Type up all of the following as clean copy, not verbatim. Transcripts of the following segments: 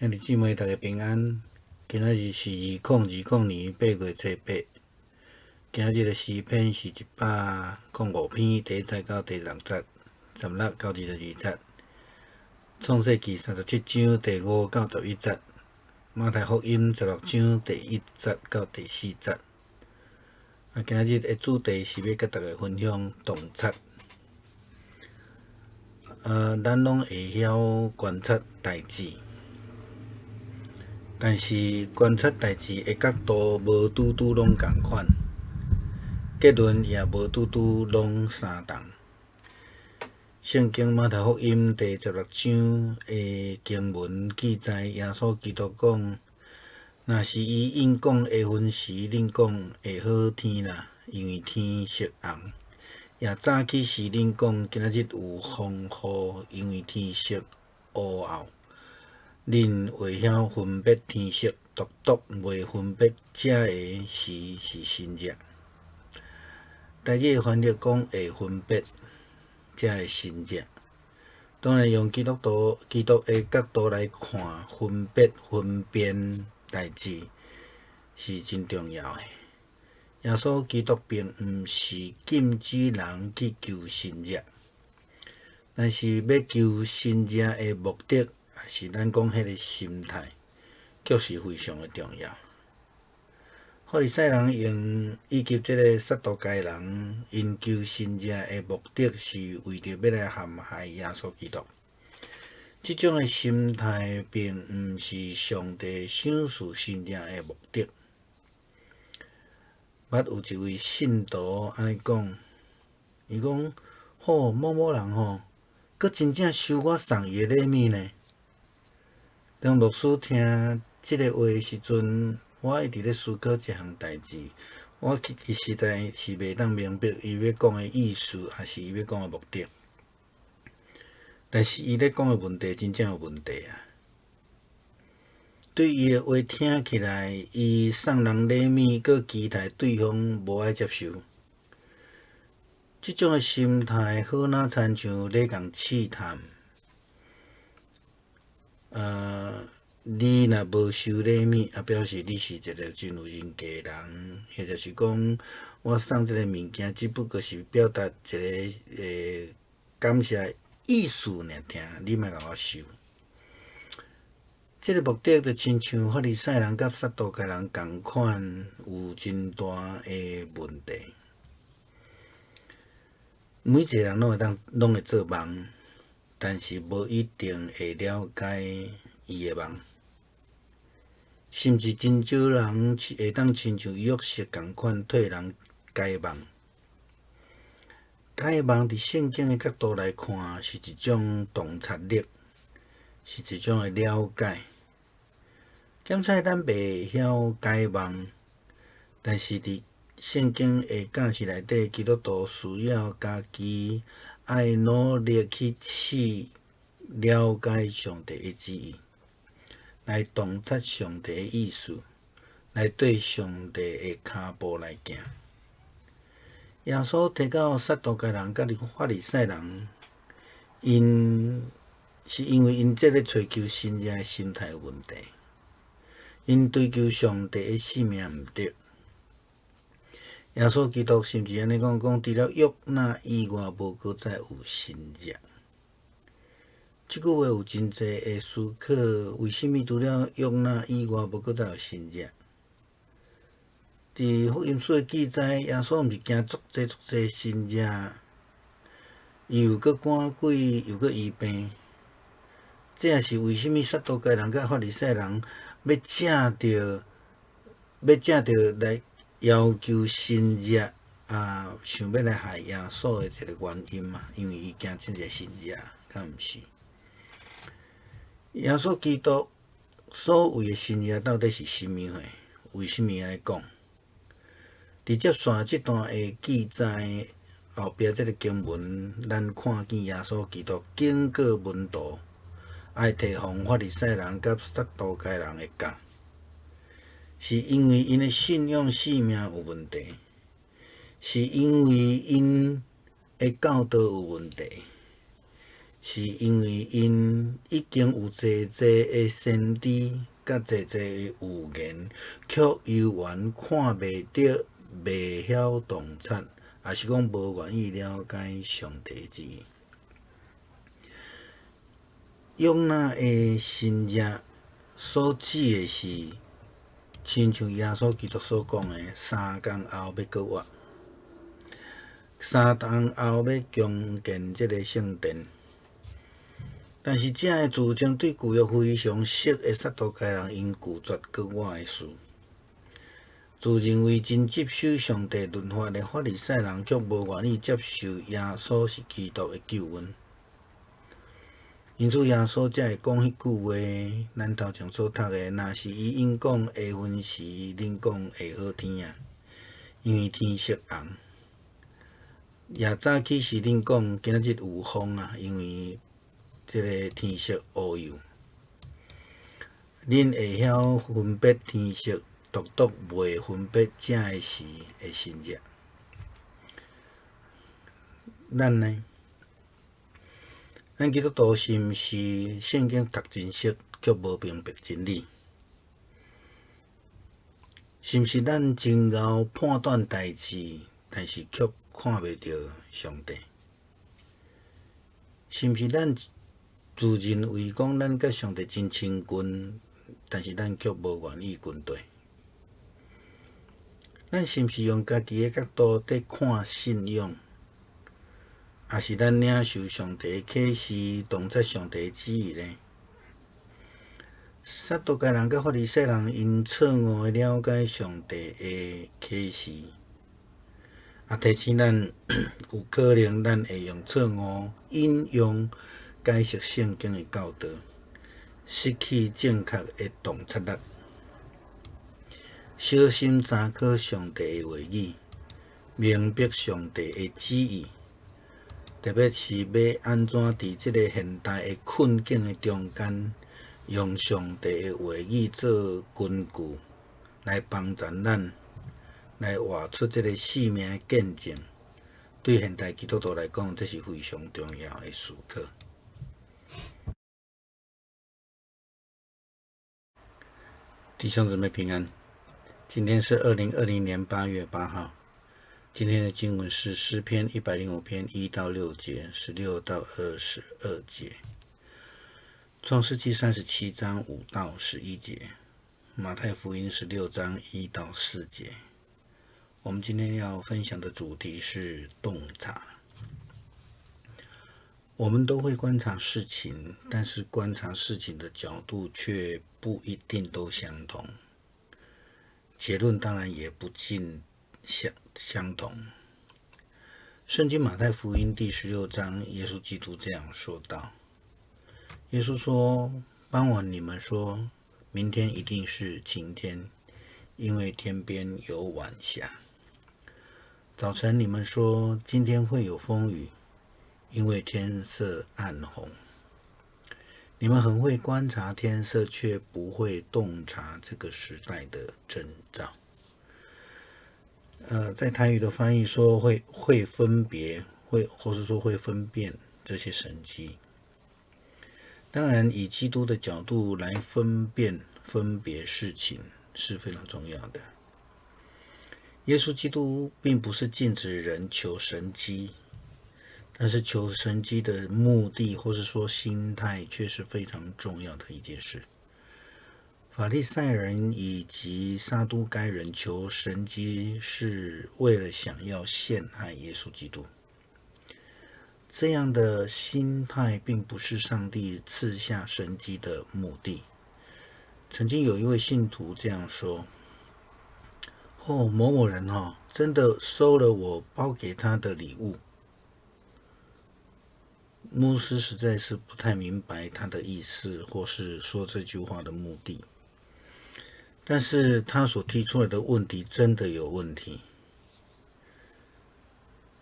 兄弟姊妹，大家平安。今仔日是2020年8月初8。今日的诗篇是105篇，第1节到第6节，16到22节。创世纪37章第5到11节。马太福音16章第1节到第4节。今仔日的主题是要甲大家分享洞察。咱拢会晓观察代志。但是观察代志的角度无拄拄拢共款，结论也无拄拄拢相同。圣经马太福音第16章的经文记载，耶稣基督讲：若是伊应讲下昏时，恁讲会好天啦，因为天色红；也早起时，恁讲今仔日有风雨，因为天色乌暗。恁会晓分别天色，独袂分别这个时是新热。台语翻译讲会分别这个新热。当然用基督的角度来看，分辨代志是真重要的。耶稣基督并毋是禁止人去求新热，但是要求新热的目的，是咱讲迄个心态，却是非常的重要。法利赛人以及即个撒都该人，因求新热的目的是为着要来陷害耶稣基督。即种的心态并毋是上帝赏赐新热的目的。捌有一位信徒安尼讲，伊讲：某某人佫真正收我送伊的礼物呢。当牧师听即个话时阵，我一直咧思考一项代志。我实在是袂当明白伊要讲的意思，还是伊要讲的目的。但是伊咧讲的问题真正有问题啊！对伊的话听起来，伊送人礼物，佫期待对方无爱接受。即种的心态，好哪亲像咧共试探。你若无收礼物，表示你是一个真有人格的人，或者是讲我送这个物件，只不过是表达一个感谢意思尔，你莫甲我收。这个目的就亲像法利赛人甲撒都该人共款，有真大的问题。每一个人拢会做梦，但是无一定会了解伊的梦。甚至真少人会当亲像约瑟共款替人解梦。解梦伫圣经的角度来看，是一种洞察力，是一种的了解。检采咱袂晓解梦，但是伫圣经的教示内底，基督徒需要家己爱努力去了解上帝的旨意。来洞察上帝的意思，来对上帝的脚步来行。耶稣提到撒都该人甲法利赛人，因为因这个找求新热的心态有问题，因追求上帝的性命毋对。耶稣基督甚至安尼讲，除了约纳以外，无搁再有新热。即句话有真济的思考，为什么除了约纳以外，无搁再有新热？伫福音书的记载，耶稣毋是惊足济新热，伊又搁赶鬼，又搁医病。这也是为什么撒都该人甲法利赛人要正着来要求新热想要来害耶稣的一个原因嘛？因为伊惊真济新热，敢毋是？耶稣基督所谓的新热到底是甚物货？为什么安尼讲？伫接续即段的记载后壁，即个经文，咱看见耶稣基督警告门徒，爱提防法利赛人甲撒都该人的教，是因为因的信仰性命有问题，是因为因的教导有问题。是因为因已经有济的先知甲济的预言，却犹原看袂到、袂晓洞察，也是讲无愿意了解上帝之意。约拿的新约所指的是，亲像耶稣基督所讲的，3工后要搁活，3工后要重建这个圣殿。但是这个自称对旧约非常熟的撒都该人，因拒绝搁活的事，自认为真接受上帝律法的法利赛人，却无愿意接受耶稣是基督的救恩。因此，耶稣才会讲迄句话，咱头前所读的，若是伊因讲下昏时，恁讲下好天啊，因为天色红。也早起时恁讲今仔日有风啊，因为这个天色乌黝。恁会晓分别天色，独独袂分别正的时的新热。咱呢？咱基督徒是毋是圣经读真熟，却无明白真理？是毋是咱真敖判断代志，但是却看袂到上帝？是毋是咱自认为讲咱甲上帝真亲近，但是咱却无愿意跟对？咱是毋是用家己的角度在看信仰？也是咱领受上帝的启示，洞察上帝的旨意呢？撒都该人甲法利赛人因错误的了解上帝的启示，提醒咱有可能咱会用错误引用解释圣经的教导，失去正确的洞察力。小心查考上帝的话语，明白上帝的旨意。特别是要安怎伫即个现代的困境的中间，用上帝的话语做根据，来帮助咱，来活出即个生命的见证。对现代基督徒来讲，这是非常重要的时刻。弟兄姊妹平安，今天是2020年8月8号。今天的经文是诗篇105篇1到6节，16到22节，创世纪37章5到11节，马太福音16章1到4节。我们今天要分享的主题是洞察。我们都会观察事情，但是观察事情的角度却不一定都相同，结论当然也不尽相同。圣经马太福音第16章，耶稣基督这样说道：耶稣说，傍晚你们说明天一定是晴天，因为天边有晚霞。早晨你们说今天会有风雨，因为天色暗红。你们很会观察天色，却不会洞察这个时代的征兆。在台语的翻译说会分别，或是说会分辨这些神迹。当然，以基督的角度来分别事情是非常重要的。耶稣基督并不是禁止人求神迹，但是求神迹的目的或是说心态却是非常重要的一件事。法利赛人以及撒都该人求神迹，是为了想要陷害耶稣基督。这样的心态并不是上帝赐下神迹的目的。曾经有一位信徒这样说：某某人真的收了我包给他的礼物。牧师实在是不太明白他的意思，或是说这句话的目的。但是他所提出来的问题真的有问题。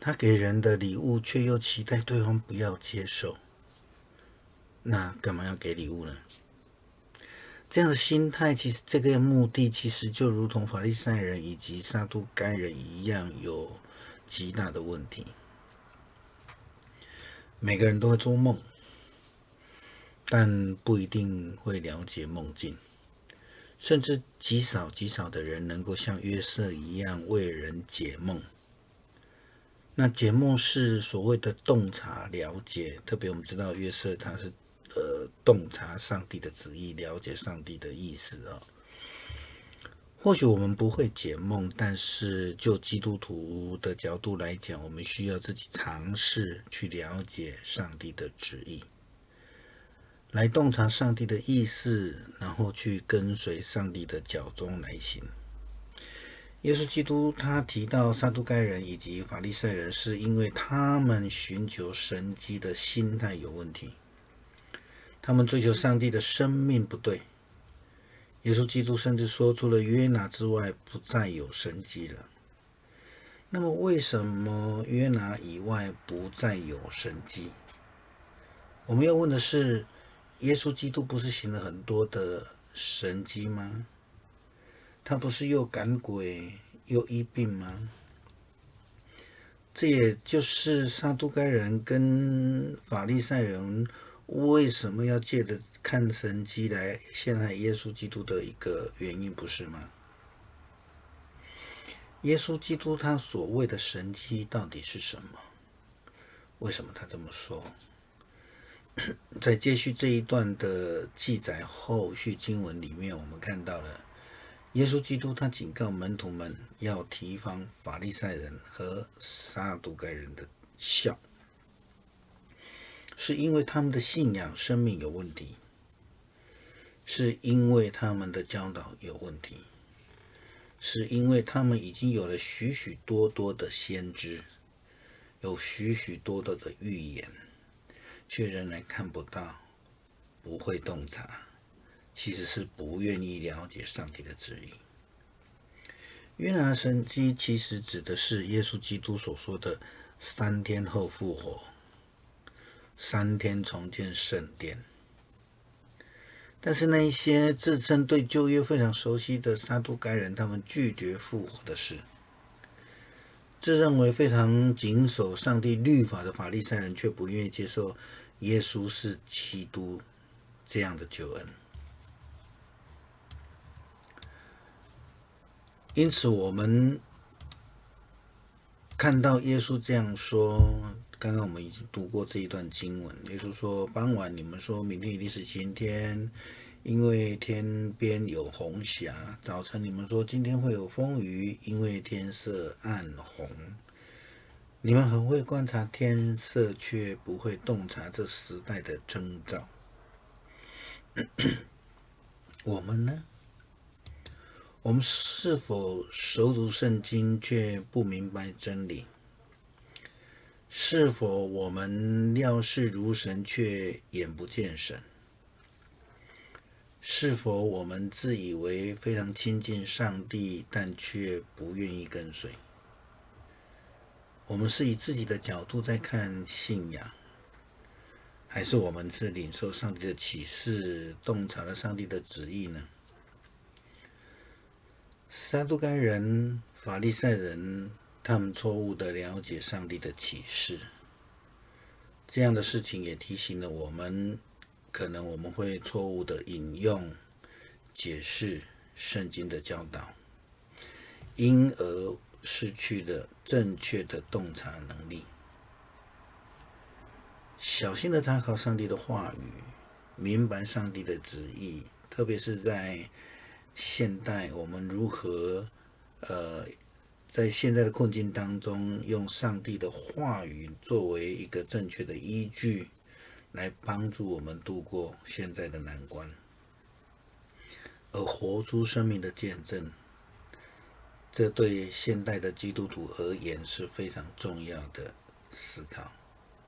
他给人的礼物，却又期待对方不要接受，那干嘛要给礼物呢？这样的心态，其实这个目的其实就如同法利赛人以及撒都该人一样，有极大的问题。每个人都会做梦，但不一定会了解梦境，甚至极少极少的人能够像约瑟一样为人解梦。那解梦是所谓的洞察了解，特别我们知道约瑟他是洞察上帝的旨意，了解上帝的意思啊。或许我们不会解梦，但是就基督徒的角度来讲，我们需要自己尝试去了解上帝的旨意，来洞察上帝的意思，然后去跟随上帝的脚踪来行。耶稣基督他提到撒都该人以及法利赛人，是因为他们寻求神迹的心态有问题，他们追求上帝的生命不对。耶稣基督甚至说，除了约拿之外，不再有神迹了。那么为什么约拿以外不再有神迹？我们要问的是，耶稣基督不是行了很多的神迹吗？他不是又赶鬼又医病吗？这也就是撒都该人跟法利赛人为什么要借着看神迹来陷害耶稣基督的一个原因，不是吗？耶稣基督他所谓的神迹到底是什么？为什么他这么说？在接续这一段的记载后续经文里面，我们看到了耶稣基督他警告门徒们要提防法利赛人和撒都该人的笑，是因为他们的信仰生命有问题，是因为他们的教导有问题，是因为他们已经有了许许多多的先知，有许许多多的预言，却仍然看不到，不会洞察，其实是不愿意了解上帝的旨意。约拿神迹其实指的是耶稣基督所说的3天后复活，3天重建圣殿。但是那一些自称对旧约非常熟悉的撒都该人，他们拒绝复活的事；自认为非常谨守上帝律法的法利赛人，却不愿意接受耶稣是基督这样的救恩。因此我们看到耶稣这样说，刚刚我们已经读过这一段经文，耶稣说，傍晚你们说明天一定是晴天，因为天边有红霞；早晨你们说今天会有风雨，因为天色暗红。你们很会观察天色，却不会洞察这时代的征兆。我们呢？我们是否熟读圣经却不明白真理？是否我们料事如神却眼不见神？是否我们自以为非常亲近上帝，但却不愿意跟随？我们是以自己的角度在看信仰，还是我们是领受上帝的启示，洞察了上帝的旨意呢？撒都该人、法利赛人，他们错误地了解上帝的启示，这样的事情也提醒了我们，可能我们会错误地引用、解释圣经的教导，因而失去了正确的洞察能力。小心地查考上帝的话语，明白上帝的旨意，特别是在现代，我们如何在现在的困境当中，用上帝的话语作为一个正确的依据，来帮助我们度过现在的难关，而活出生命的见证。这对现代的基督徒而言是非常重要的思考。